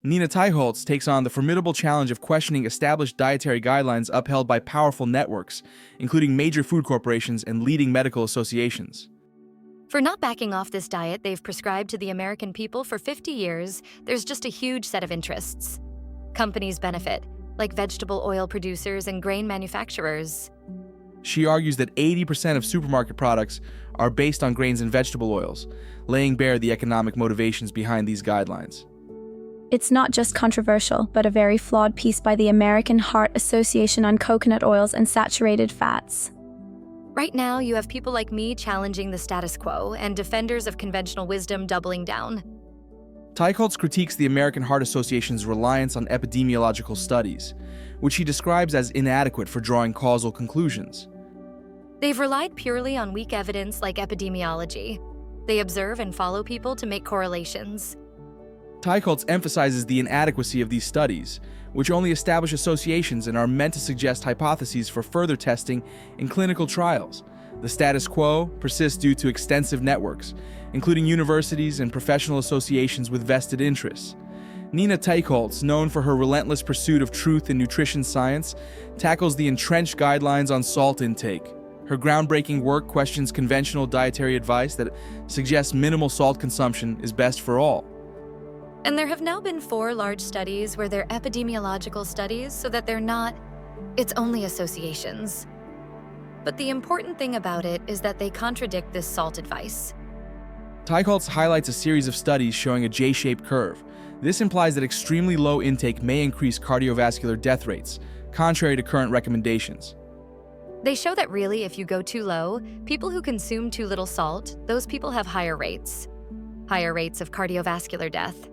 Nina Teicholz takes on the formidable challenge of questioning established dietary guidelines upheld by powerful networks, including major food corporations and leading medical associations. For not backing off this diet they've prescribed to the American people for 50 years, there's just a huge set of interests. Companies benefit, like vegetable oil producers and grain manufacturers. She argues that 80% of supermarket products are based on grains and vegetable oils, laying bare the economic motivations behind these guidelines. It's not just controversial, but a very flawed piece by the American Heart Association on coconut oils and saturated fats. Right now, you have people like me challenging the status quo and defenders of conventional wisdom doubling down. Teicholz critiques the American Heart Association's reliance on epidemiological studies, which he describes as inadequate for drawing causal conclusions. They've relied purely on weak evidence like epidemiology. They observe and follow people to make correlations. Teicholz emphasizes the inadequacy of these studies, which only establish associations and are meant to suggest hypotheses for further testing in clinical trials. The status quo persists due to extensive networks, including universities and professional associations with vested interests. Nina Teicholz, known for her relentless pursuit of truth in nutrition science, tackles the entrenched guidelines on salt intake. Her groundbreaking work questions conventional dietary advice that suggests minimal salt consumption is best for all. And there have now been 4 large studies where they're epidemiological studies so that it's only associations. But the important thing about it is that they contradict this salt advice. Teicholz highlights a series of studies showing a J-shaped curve. This implies that extremely low intake may increase cardiovascular death rates, contrary to current recommendations. They show that really, if you go too low, people who consume too little salt, those people have higher rates of cardiovascular death.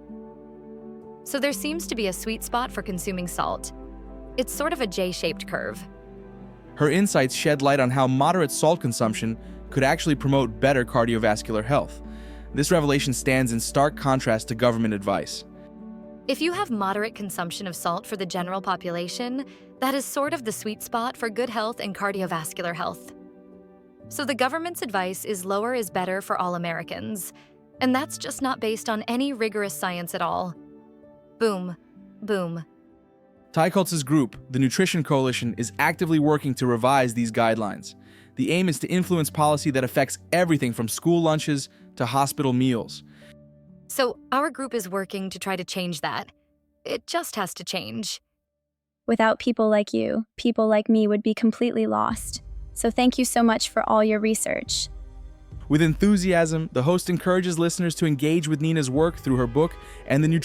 So there seems to be a sweet spot for consuming salt. It's sort of a J-shaped curve. Her insights shed light on how moderate salt consumption could actually promote better cardiovascular health. This revelation stands in stark contrast to government advice. If you have moderate consumption of salt for the general population, that is sort of the sweet spot for good health and cardiovascular health. So the government's advice is lower is better for all Americans, and that's just not based on any rigorous science at all. Boom. Boom. Teicholz's group, the Nutrition Coalition, is actively working to revise these guidelines. The aim is to influence policy that affects everything from school lunches to hospital meals. So our group is working to try to change that. It just has to change. Without people like you, people like me would be completely lost. So thank you so much for all your research. With enthusiasm, the host encourages listeners to engage with Nina's work through her book and the